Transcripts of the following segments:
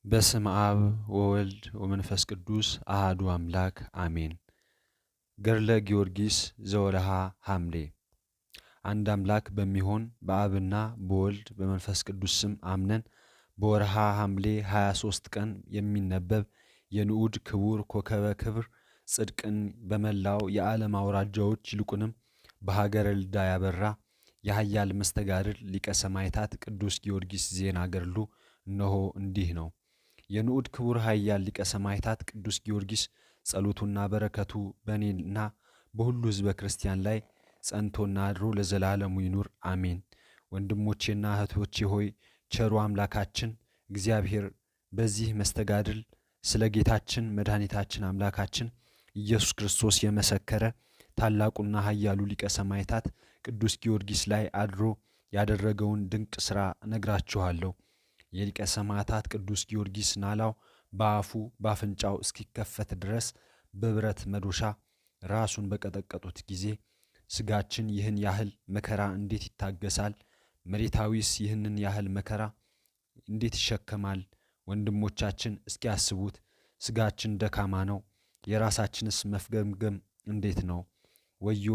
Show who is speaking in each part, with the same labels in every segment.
Speaker 1: በስመ አብ ወወልድ ወመንፈስ ቅዱስ አሐዱ አምላክ አሜን። ገድለ ጊዮርጊስ ዘወርኀ ሐምሌ። አንድ አምላክ በሚሆን በአብና በወልድ በመንፈስ ቅዱስ ስም አምነን በወርኀ ሐምሌ 23 ቀን የሚነበብ የንዑድ ክቡር ኮከበ ክብር ጽድቅን በመላው የዓለም አውራጃዎች ይልቁንም በሀገረ ልዳ ያበራ የኃያል መስተጋድል ሊቀ ሰማዕታት ቅዱስ ጊዮርጊስ ዜና ገድሉ እነሆ እንዲህ ነው። የንዑድ ክቡር ኃያል ሊቀ ሰማዕታት ቅዱስ ጊዮርጊስ ጸሎቱና በረከቱ በእኔና በሁሉ ሕዝበ ክርስቲያን ላይ ጸንቶና አድሮ ለዘላለሙ ይኑር አሜን። ወንድሞቼና እህቶቼ ሆይ ቸሩ አምላካችን እግዚአብሔር በዚህ መስተጋድል ስለ ጌታችን መድኃኒታችን አምላካችን ኢየሱስ ክርስቶስ የመሰከረ ታላቁና ኃያሉ ሊቀ ሰማዕታት ቅዱስ ጊዮርጊስ ላይ አድሮ ያደረገውን ድንቅ ሥራ እነግራችኋለሁ። የሊቀ ሰማዕታት ቅዱስ ጊዮርጊስ ናላው በአፉ በአፍንጫው እስኪከፈት ድረስ በብረት መዶሻ ራሱን በቀጠቀጡት ጊዜ ስጋችን ይህን ያህል መከራ እንዴት ይታገሳል? መሬታዊስ ይህንን ያህል መከራ እንዴት ይሸከማል? ወንድሞቻችን እስኪያስቡት ስጋችን ደካማ ነው፣ የራሳችንስ መፍገምገም እንዴት ነው? ወዮ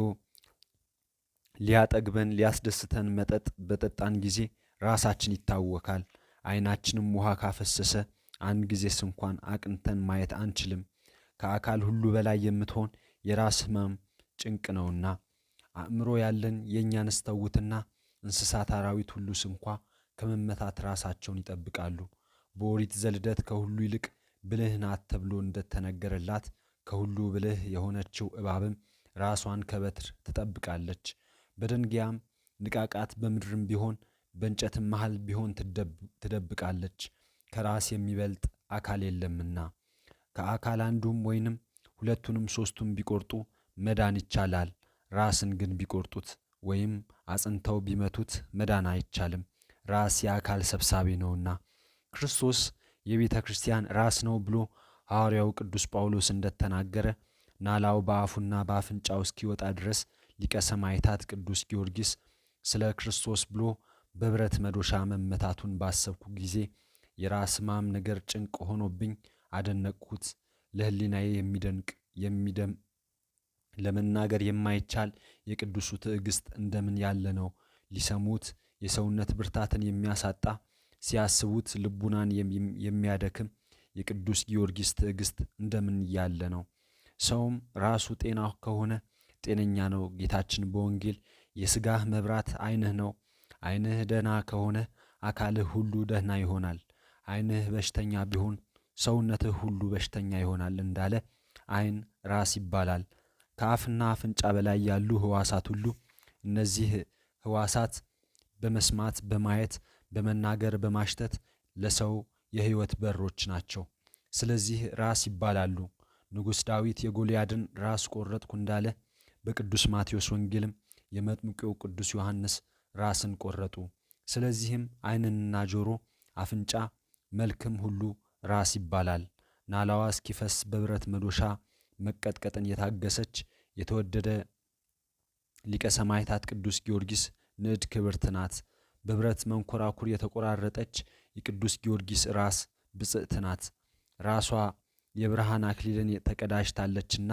Speaker 1: ሊያጠግበን ሊያስደስተን መጠጥ በጠጣን ጊዜ ራሳችን ይታወካል። ዓይናችንም ውሃ ካፈሰሰ አንድ ጊዜስ እንኳን አቅንተን ማየት አንችልም። ከአካል ሁሉ በላይ የምትሆን የራስ ሕመም ጭንቅ ነውና አእምሮ ያለን የእኛንስ ተዉትና እንስሳት አራዊት ሁሉስ እንኳ ከመመታት ራሳቸውን ይጠብቃሉ። በኦሪት ዘልደት ከሁሉ ይልቅ ብልህ ናት ተብሎ እንደተነገረላት ከሁሉ ብልህ የሆነችው እባብም ራሷን ከበትር ትጠብቃለች። በደንጊያም ንቃቃት በምድርም ቢሆን በእንጨትም መሃል ቢሆን ትደብቃለች። ከራስ የሚበልጥ አካል የለምና ከአካል አንዱም ወይንም ሁለቱንም ሶስቱም ቢቆርጡ መዳን ይቻላል። ራስን ግን ቢቆርጡት ወይም አጽንተው ቢመቱት መዳን አይቻልም። ራስ የአካል ሰብሳቢ ነውና ክርስቶስ የቤተ ክርስቲያን ራስ ነው ብሎ ሐዋርያው ቅዱስ ጳውሎስ እንደተናገረ ናላው በአፉና በአፍንጫው እስኪወጣ ድረስ ሊቀ ሰማዕታት ቅዱስ ጊዮርጊስ ስለ ክርስቶስ ብሎ በብረት መዶሻ መመታቱን ባሰብኩ ጊዜ የራስ ሕማም ነገር ጭንቅ ሆኖብኝ አደነቅሁት። ለሕሊናዬ የሚደም ለመናገር የማይቻል የቅዱሱ ትዕግስት እንደምን ያለ ነው! ሊሰሙት የሰውነት ብርታትን የሚያሳጣ ሲያስቡት ልቡናን የሚያደክም የቅዱስ ጊዮርጊስ ትዕግስት እንደምን ያለ ነው! ሰውም ራሱ ጤና ከሆነ ጤነኛ ነው። ጌታችን በወንጌል የሥጋህ መብራት ዓይንህ ነው፣ ዓይንህ ደህና ከሆነ አካልህ ሁሉ ደህና ይሆናል። ዓይንህ በሽተኛ ቢሆን ሰውነትህ ሁሉ በሽተኛ ይሆናል እንዳለ ዓይን ራስ ይባላል። ከአፍና አፍንጫ በላይ ያሉ ሕዋሳት ሁሉ እነዚህ ሕዋሳት በመስማት በማየት በመናገር በማሽተት ለሰው የሕይወት በሮች ናቸው። ስለዚህ ራስ ይባላሉ። ንጉሥ ዳዊት የጎልያድን ራስ ቆረጥኩ እንዳለ በቅዱስ ማቴዎስ ወንጌልም የመጥምቁ ቅዱስ ዮሐንስ ራስን ቆረጡ። ስለዚህም ዓይንና ጆሮ፣ አፍንጫ፣ መልክም ሁሉ ራስ ይባላል። ናላዋ እስኪፈስ በብረት መዶሻ መቀጥቀጥን የታገሰች የተወደደ ሊቀ ሰማዕታት ቅዱስ ጊዮርጊስ ንዕድ ክብርት ናት። በብረት መንኮራኩር የተቆራረጠች የቅዱስ ጊዮርጊስ ራስ ብጽዕት ናት። ራሷ የብርሃን አክሊልን ተቀዳጅታለችና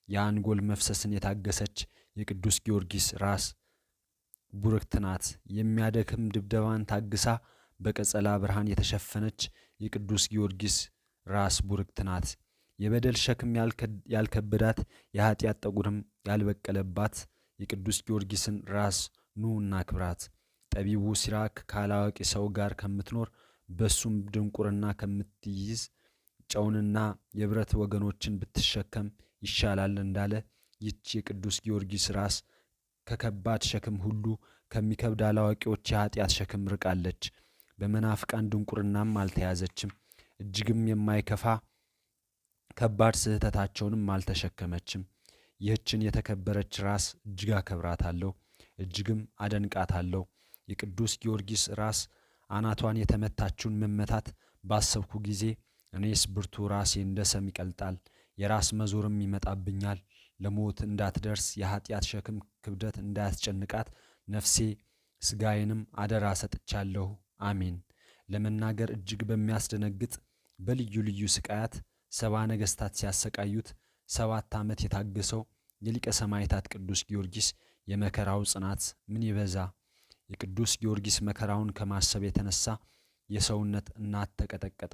Speaker 1: የአንጎል መፍሰስን የታገሰች የቅዱስ ጊዮርጊስ ራስ ቡርክት ናት። የሚያደክም ድብደባን ታግሳ በቀጸላ ብርሃን የተሸፈነች የቅዱስ ጊዮርጊስ ራስ ቡርክት ናት። የበደል ሸክም ያልከበዳት የኃጢአት ጠጉርም ያልበቀለባት የቅዱስ ጊዮርጊስን ራስ ኑ እናክብራት። ጠቢቡ ሲራክ ካላዋቂ ሰው ጋር ከምትኖር በሱም ድንቁርና ከምትይዝ ጨውንና የብረት ወገኖችን ብትሸከም ይሻላል እንዳለ ይህች የቅዱስ ጊዮርጊስ ራስ ከከባድ ሸክም ሁሉ ከሚከብድ አላዋቂዎች የኃጢአት ሸክም ርቃለች። በመናፍቃን ድንቁርናም አልተያዘችም። እጅግም የማይከፋ ከባድ ስህተታቸውንም አልተሸከመችም። ይህችን የተከበረች ራስ እጅግ አከብራታለሁ፣ እጅግም አደንቃታለሁ። የቅዱስ ጊዮርጊስ ራስ አናቷን የተመታችውን መመታት ባሰብኩ ጊዜ እኔስ ብርቱ ራሴ እንደ ሰም ይቀልጣል፣ የራስ መዞርም ይመጣብኛል። ለሞት እንዳትደርስ የኃጢአት ሸክም ክብደት እንዳያስጨንቃት ነፍሴ ሥጋዬንም አደራ ሰጥቻለሁ። አሜን። ለመናገር እጅግ በሚያስደነግጥ በልዩ ልዩ ስቃያት 70 ነገሥታት ሲያሰቃዩት 7 ዓመት የታገሰው የሊቀ ሰማዕታት ቅዱስ ጊዮርጊስ የመከራው ጽናት ምን ይበዛ! የቅዱስ ጊዮርጊስ መከራውን ከማሰብ የተነሳ የሰውነት እናት ተቀጠቀጠ፣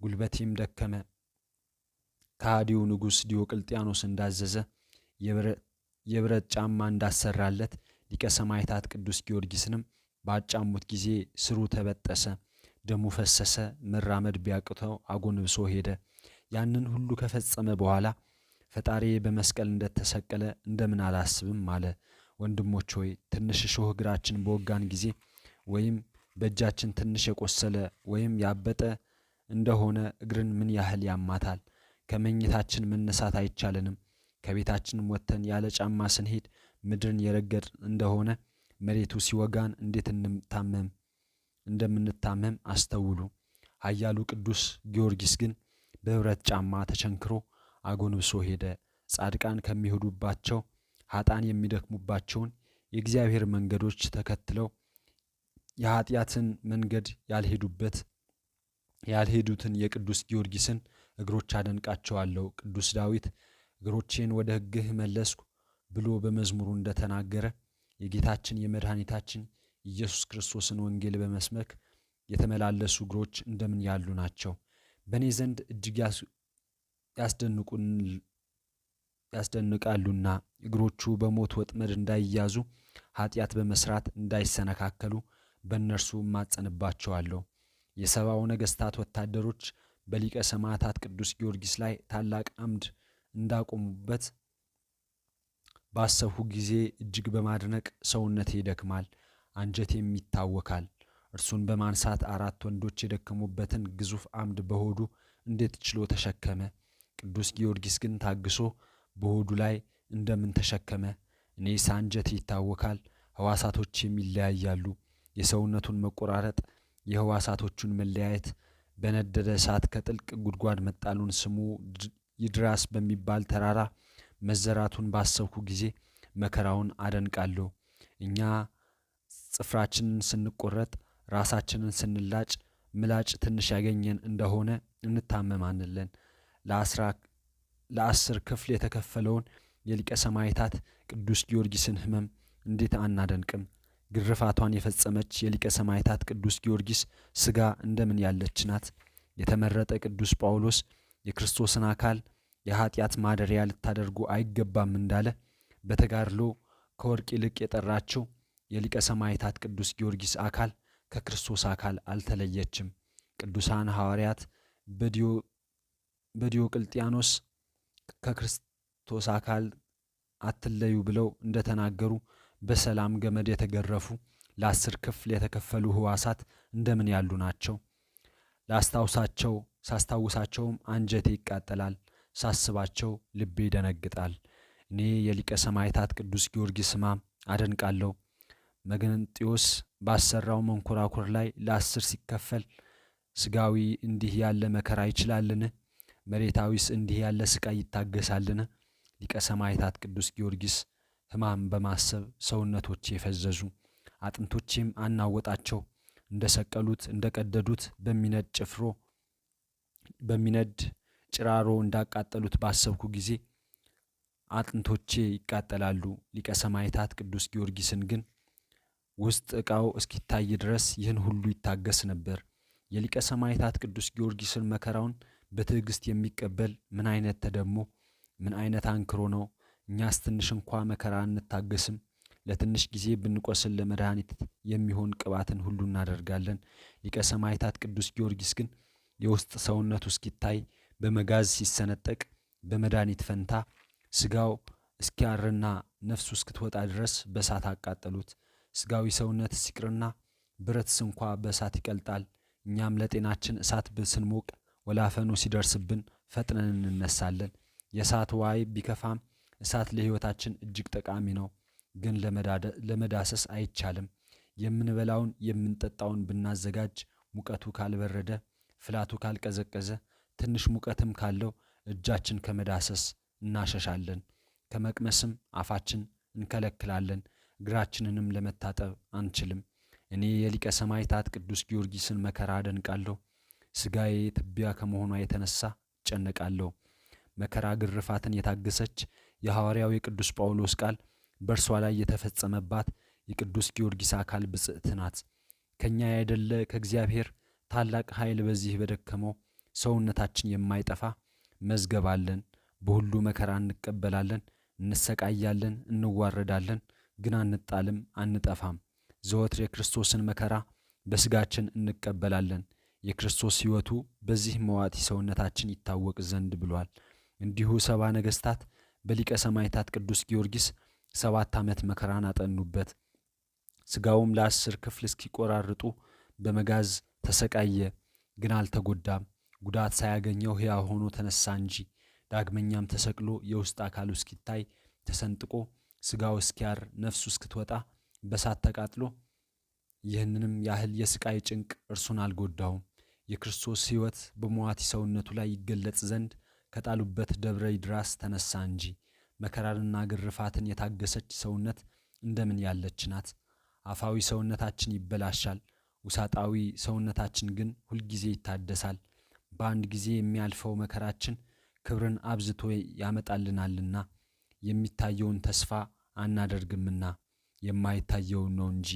Speaker 1: ጉልበቴም ደከመ። ከሃዲው ንጉሥ ዲዮቅልጥያኖስ እንዳዘዘ የብረት ጫማ እንዳሰራለት ሊቀ ሰማዕታት ቅዱስ ጊዮርጊስንም ባጫሙት ጊዜ ስሩ ተበጠሰ፣ ደሙ ፈሰሰ። መራመድ ቢያቅተው አጎንብሶ ሄደ። ያንን ሁሉ ከፈጸመ በኋላ ፈጣሪ በመስቀል እንደተሰቀለ እንደምን አላስብም አለ። ወንድሞች ሆይ ትንሽ እሾህ እግራችን በወጋን ጊዜ ወይም በእጃችን ትንሽ የቆሰለ ወይም ያበጠ እንደሆነ እግርን ምን ያህል ያማታል? ከመኝታችን መነሳት አይቻለንም። ከቤታችን ወጥተን ያለ ጫማ ስንሄድ ምድርን የረገጥ እንደሆነ መሬቱ ሲወጋን እንዴት እንደምንታመም አስተውሉ። ኃያሉ ቅዱስ ጊዮርጊስ ግን በብረት ጫማ ተቸንክሮ አጎንብሶ ሄደ። ጻድቃን ከሚሄዱባቸው ኃጥአን የሚደክሙባቸውን የእግዚአብሔር መንገዶች ተከትለው የኃጢአትን መንገድ ያልሄዱትን የቅዱስ ጊዮርጊስን እግሮች አደንቃቸዋለሁ። ቅዱስ ዳዊት እግሮቼን ወደ ሕግህ መለስኩ ብሎ በመዝሙሩ እንደተናገረ የጌታችን የመድኃኒታችን ኢየሱስ ክርስቶስን ወንጌል በመስበክ የተመላለሱ እግሮች እንደምን ያሉ ናቸው! በእኔ ዘንድ እጅግ ያስደንቃሉና እግሮቹ በሞት ወጥመድ እንዳይያዙ ኃጢአት በመስራት እንዳይሰነካከሉ በእነርሱ እማጸንባቸዋለሁ። የሰባው ነገሥታት ወታደሮች በሊቀ ሰማዕታት ቅዱስ ጊዮርጊስ ላይ ታላቅ አምድ እንዳቆሙበት ባሰብሁ ጊዜ እጅግ በማድነቅ ሰውነቴ ይደክማል፣ አንጀቴም ይታወካል። እርሱን በማንሳት 4 ወንዶች የደከሙበትን ግዙፍ አምድ በሆዱ እንዴት ችሎ ተሸከመ? ቅዱስ ጊዮርጊስ ግን ታግሶ በሆዱ ላይ እንደምን ተሸከመ? እኔስ አንጀቴ ይታወካል፣ ሕዋሳቶቼም ይለያያሉ። የሰውነቱን መቆራረጥ፣ የሕዋሳቶቹን መለያየት፣ በነደደ እሳት ከጥልቅ ጉድጓድ መጣሉን፣ ስሙ ይድራስ በሚባል ተራራ መዘራቱን ባሰብኩ ጊዜ መከራውን አደንቃለሁ። እኛ ጽፍራችንን ስንቆረጥ፣ ራሳችንን ስንላጭ ምላጭ ትንሽ ያገኘን እንደሆነ እንታመማለን። ለ10 ክፍል የተከፈለውን የሊቀ ሰማዕታት ቅዱስ ጊዮርጊስን ሕመም እንዴት አናደንቅም? ግርፋቷን የፈጸመች የሊቀ ሰማዕታት ቅዱስ ጊዮርጊስ ሥጋ እንደምን ያለች ናት! የተመረጠ ቅዱስ ጳውሎስ የክርስቶስን አካል የኃጢአት ማደሪያ ልታደርጉ አይገባም እንዳለ በተጋድሎ ከወርቅ ይልቅ የጠራችው የሊቀ ሰማዕታት ቅዱስ ጊዮርጊስ አካል ከክርስቶስ አካል አልተለየችም። ቅዱሳን ሐዋርያት በዲዮቅልጥያኖስ ከክርስቶስ አካል አትለዩ ብለው እንደተናገሩ በሰላም ገመድ የተገረፉ ለ10 ክፍል የተከፈሉ ሕዋሳት እንደምን ያሉ ናቸው! ሳስታውሳቸውም አንጀቴ ይቃጠላል፣ ሳስባቸው ልቤ ይደነግጣል። እኔ የሊቀ ሰማዕታት ቅዱስ ጊዮርጊስ ሕማም አደንቃለሁ። መግነጢዮስ ባሰራው መንኮራኩር ላይ ለ10 ሲከፈል ሥጋዊ እንዲህ ያለ መከራ ይችላልን? መሬታዊስ እንዲህ ያለ ስቃይ ይታገሳልን? ሊቀ ሰማዕታት ቅዱስ ጊዮርጊስ ሕማም በማሰብ ሰውነቶቼ ፈዘዙ፣ አጥንቶቼም አናወጣቸው። እንደ ሰቀሉት እንደ ቀደዱት በሚነድ ጭራሮ እንዳቃጠሉት ባሰብኩ ጊዜ አጥንቶቼ ይቃጠላሉ። ሊቀ ሰማዕታት ቅዱስ ጊዮርጊስን ግን ውስጥ ዕቃው እስኪታይ ድረስ ይህን ሁሉ ይታገስ ነበር። የሊቀ ሰማዕታት ቅዱስ ጊዮርጊስን መከራውን በትዕግስት የሚቀበል ምን አይነት ተደሞ ምን አይነት አንክሮ ነው! እኛስ ትንሽ እንኳ መከራ እንታገስም። ለትንሽ ጊዜ ብንቆስል ለመድኃኒት የሚሆን ቅባትን ሁሉ እናደርጋለን። ሊቀ ሰማዕታት ቅዱስ ጊዮርጊስ ግን የውስጥ ሰውነቱ እስኪታይ በመጋዝ ሲሰነጠቅ በመድኃኒት ፈንታ ሥጋው እስኪያርና ነፍሱ እስክትወጣ ድረስ በእሳት አቃጠሉት። ሥጋዊ ሰውነት ሲቅርና ብረትስ እንኳ በእሳት ይቀልጣል። እኛም ለጤናችን እሳት ስንሞቅ ወላፈኑ ሲደርስብን ፈጥነን እንነሳለን። የእሳት ዋይ ቢከፋም እሳት ለሕይወታችን እጅግ ጠቃሚ ነው፣ ግን ለመዳሰስ አይቻልም። የምንበላውን የምንጠጣውን ብናዘጋጅ ሙቀቱ ካልበረደ፣ ፍላቱ ካልቀዘቀዘ፣ ትንሽ ሙቀትም ካለው እጃችን ከመዳሰስ እናሸሻለን። ከመቅመስም አፋችን እንከለክላለን። እግራችንንም ለመታጠብ አንችልም። እኔ የሊቀ ሰማዕታት ቅዱስ ጊዮርጊስን መከራ አደንቃለሁ። ሥጋዬ ትቢያ ከመሆኗ የተነሳ እጨነቃለሁ። መከራ ግርፋትን የታገሰች የሐዋርያው የቅዱስ ጳውሎስ ቃል በእርሷ ላይ የተፈጸመባት የቅዱስ ጊዮርጊስ አካል ብጽዕት ናት። ከእኛ ያይደለ ከእግዚአብሔር ታላቅ ኃይል በዚህ በደከመው ሰውነታችን የማይጠፋ መዝገብ አለን። በሁሉ መከራ እንቀበላለን፣ እንሰቃያለን፣ እንዋረዳለን፣ ግን አንጣልም፣ አንጠፋም። ዘወትር የክርስቶስን መከራ በሥጋችን እንቀበላለን። የክርስቶስ ሕይወቱ በዚህ መዋቲ ሰውነታችን ይታወቅ ዘንድ ብሏል። እንዲሁ 70 ነገሥታት በሊቀ ሰማዕታት ቅዱስ ጊዮርጊስ 7 ዓመት መከራን አጠኑበት። ሥጋውም ለ10 ክፍል እስኪቆራርጡ በመጋዝ ተሰቃየ፣ ግን አልተጎዳም። ጉዳት ሳያገኘው ሕያው ሆኖ ተነሳ እንጂ። ዳግመኛም ተሰቅሎ የውስጥ አካሉ እስኪታይ ተሰንጥቆ ሥጋው እስኪያር ነፍሱ እስክትወጣ በሳት ተቃጥሎ ይህንንም ያህል የስቃይ ጭንቅ እርሱን አልጎዳውም። የክርስቶስ ሕይወት በመዋቲ ሰውነቱ ላይ ይገለጽ ዘንድ ከጣሉበት ደብረ ይድራስ ተነሳ እንጂ። መከራንና ግርፋትን የታገሰች ሰውነት እንደምን ያለች ናት! አፋዊ ሰውነታችን ይበላሻል፣ ውሳጣዊ ሰውነታችን ግን ሁልጊዜ ይታደሳል። በአንድ ጊዜ የሚያልፈው መከራችን ክብርን አብዝቶ ያመጣልናልና የሚታየውን ተስፋ አናደርግምና የማይታየውን ነው እንጂ።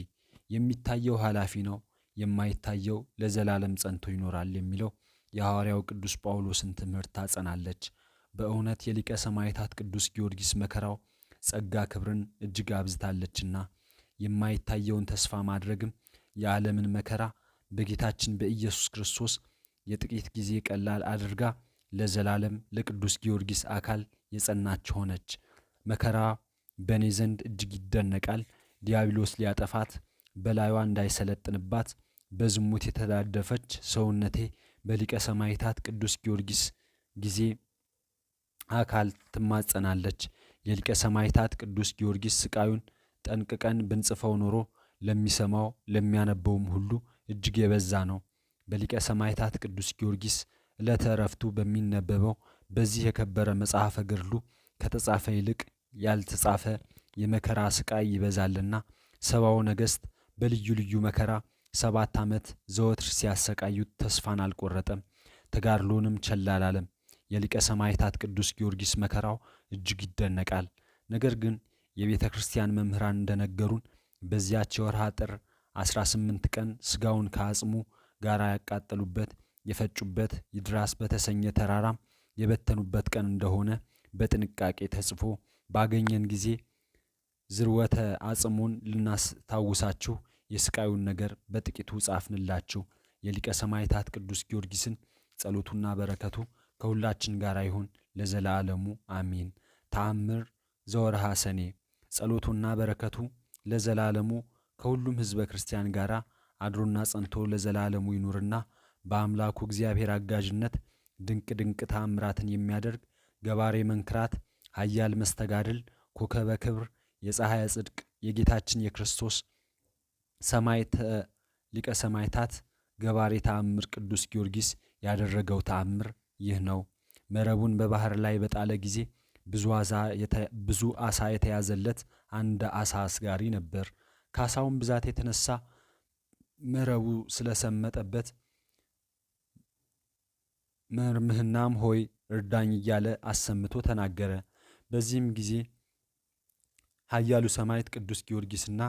Speaker 1: የሚታየው ኃላፊ ነው፣ የማይታየው ለዘላለም ጸንቶ ይኖራል የሚለው የሐዋርያው ቅዱስ ጳውሎስን ትምህርት ታጸናለች። በእውነት የሊቀ ሰማዕታት ቅዱስ ጊዮርጊስ መከራው ጸጋ ክብርን እጅግ አብዝታለችና የማይታየውን ተስፋ ማድረግም የዓለምን መከራ በጌታችን በኢየሱስ ክርስቶስ የጥቂት ጊዜ ቀላል አድርጋ ለዘላለም ለቅዱስ ጊዮርጊስ አካል የጸናች ሆነች። መከራ በእኔ ዘንድ እጅግ ይደነቃል። ዲያብሎስ ሊያጠፋት በላይዋ እንዳይሰለጥንባት በዝሙት የተዳደፈች ሰውነቴ በሊቀ ሰማዕታት ቅዱስ ጊዮርጊስ ጊዜ አካል ትማጸናለች። የሊቀ ሰማዕታት ቅዱስ ጊዮርጊስ ስቃዩን ጠንቅቀን ብንጽፈው ኖሮ ለሚሰማው ለሚያነበውም ሁሉ እጅግ የበዛ ነው። በሊቀ ሰማዕታት ቅዱስ ጊዮርጊስ ዕለተ ዕረፍቱ በሚነበበው በዚህ የከበረ መጽሐፈ ገድሉ ከተጻፈ ይልቅ ያልተጻፈ የመከራ ስቃይ ይበዛልና 70 ነገሥት በልዩ ልዩ መከራ 7 ዓመት ዘወትር ሲያሰቃዩት ተስፋን አልቆረጠም፣ ተጋድሎንም ቸል አላለም። የሊቀ ሰማዕታት ቅዱስ ጊዮርጊስ መከራው እጅግ ይደነቃል። ነገር ግን የቤተ ክርስቲያን መምህራን እንደነገሩን በዚያች የወርሃ ጥር 18 ቀን ሥጋውን ከአጽሙ ጋር ያቃጠሉበት የፈጩበት ይድራስ በተሰኘ ተራራም የበተኑበት ቀን እንደሆነ በጥንቃቄ ተጽፎ ባገኘን ጊዜ ዝርወተ አጽሙን ልናስታውሳችሁ የስቃዩን ነገር በጥቂቱ ጻፍንላችሁ። የሊቀ ሰማዕታት ቅዱስ ጊዮርጊስን ጸሎቱና በረከቱ ከሁላችን ጋር ይሁን ለዘላለሙ አሚን። ተአምር ዘወርሃ ሰኔ። ጸሎቱና በረከቱ ለዘላለሙ ከሁሉም ሕዝበ ክርስቲያን ጋር አድሮና ጸንቶ ለዘላለሙ ይኑርና በአምላኩ እግዚአብሔር አጋዥነት ድንቅ ድንቅ ተአምራትን የሚያደርግ ገባሬ መንክራት ኃያል መስተጋድል ኮከበ ክብር የፀሐይ ጽድቅ የጌታችን የክርስቶስ ሰማዕተ ሊቀ ሰማዕታት ገባሬ ተአምር ቅዱስ ጊዮርጊስ ያደረገው ተአምር ይህ ነው። መረቡን በባህር ላይ በጣለ ጊዜ ብዙ አሳ የተያዘለት አንድ አሳ አስጋሪ ነበር። ከአሳውን ብዛት የተነሳ መረቡ ስለሰመጠበት መርምህናም ሆይ እርዳኝ እያለ አሰምቶ ተናገረ። በዚህም ጊዜ ኃያሉ ሰማዕት ቅዱስ ጊዮርጊስና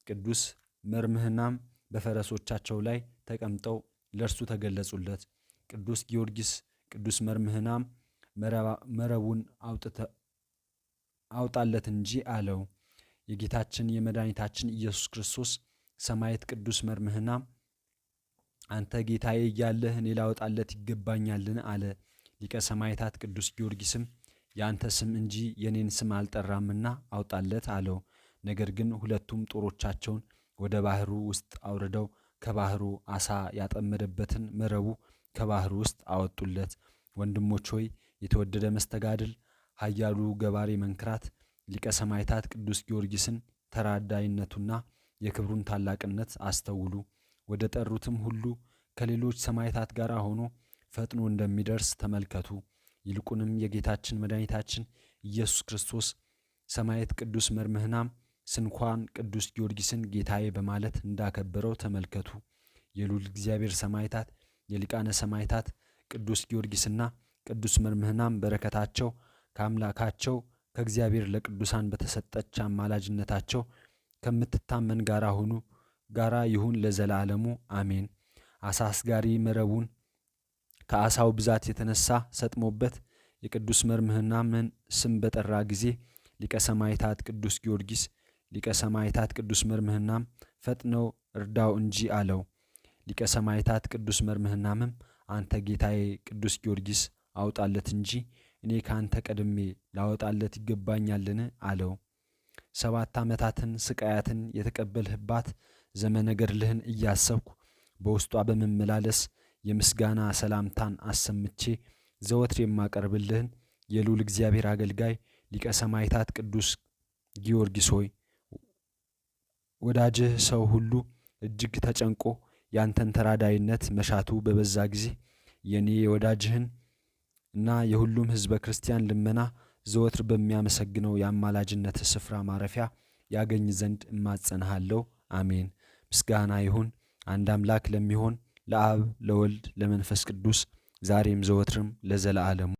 Speaker 1: ቅዱስ መርምህናም በፈረሶቻቸው ላይ ተቀምጠው ለእርሱ ተገለጹለት። ቅዱስ ጊዮርጊስ ቅዱስ መርምህናም መረቡን አውጣለት እንጂ አለው። የጌታችን የመድኃኒታችን ኢየሱስ ክርስቶስ ሰማዕት ቅዱስ መርምህናም አንተ ጌታዬ እያለህ እኔ ላወጣለት ይገባኛልን? አለ። ሊቀ ሰማዕታት ቅዱስ ጊዮርጊስም የአንተ ስም እንጂ የኔን ስም አልጠራምና አውጣለት አለው። ነገር ግን ሁለቱም ጦሮቻቸውን ወደ ባህሩ ውስጥ አውርደው ከባህሩ አሳ ያጠመደበትን መረቡ ከባህሩ ውስጥ አወጡለት። ወንድሞች ሆይ የተወደደ መስተጋድል ኃያሉ ገባሬ መንክራት ሊቀ ሰማዕታት ቅዱስ ጊዮርጊስን ተራዳይነቱና የክብሩን ታላቅነት አስተውሉ። ወደ ጠሩትም ሁሉ ከሌሎች ሰማዕታት ጋር ሆኖ ፈጥኖ እንደሚደርስ ተመልከቱ። ይልቁንም የጌታችን መድኃኒታችን ኢየሱስ ክርስቶስ ሰማዕት ቅዱስ መርምህናም ስንኳን ቅዱስ ጊዮርጊስን ጌታዬ በማለት እንዳከበረው ተመልከቱ። የልዑል እግዚአብሔር ሰማዕታት የሊቃነ ሰማዕታት ቅዱስ ጊዮርጊስና ቅዱስ መርምህናም በረከታቸው ከአምላካቸው ከእግዚአብሔር ለቅዱሳን በተሰጠች አማላጅነታቸው ከምትታመን ጋራ ይሁን ለዘላለሙ አሜን። አሳ አስጋሪ መረቡን ከአሳው ብዛት የተነሳ ሰጥሞበት የቅዱስ መርምህናምን ስም በጠራ ጊዜ ሊቀ ሰማዕታት ቅዱስ ጊዮርጊስ ሊቀ ሰማዕታት ቅዱስ መርምህናም ፈጥነው እርዳው እንጂ አለው። ሊቀ ሰማዕታት ቅዱስ መርምህናምም አንተ ጌታዬ ቅዱስ ጊዮርጊስ አውጣለት እንጂ እኔ ካንተ ቀድሜ ላወጣለት ይገባኛልን አለው። 7 ዓመታትን ስቃያትን የተቀበልህባት ዘመነ ገድልህን እያሰብኩ በውስጧ በመመላለስ የምስጋና ሰላምታን አሰምቼ ዘወትር የማቀርብልህን የልዑል እግዚአብሔር አገልጋይ ሊቀ ሰማዕታት ቅዱስ ጊዮርጊስ ሆይ ወዳጅህ ሰው ሁሉ እጅግ ተጨንቆ ያንተን ተራዳይነት መሻቱ በበዛ ጊዜ የኔ የወዳጅህን እና የሁሉም ሕዝበ ክርስቲያን ልመና ዘወትር በሚያመሰግነው የአማላጅነት ስፍራ ማረፊያ ያገኝ ዘንድ እማጸንሃለሁ። አሜን። ምስጋና ይሁን አንድ አምላክ ለሚሆን ለአብ ለወልድ ለመንፈስ ቅዱስ ዛሬም ዘወትርም ለዘለዓለሙ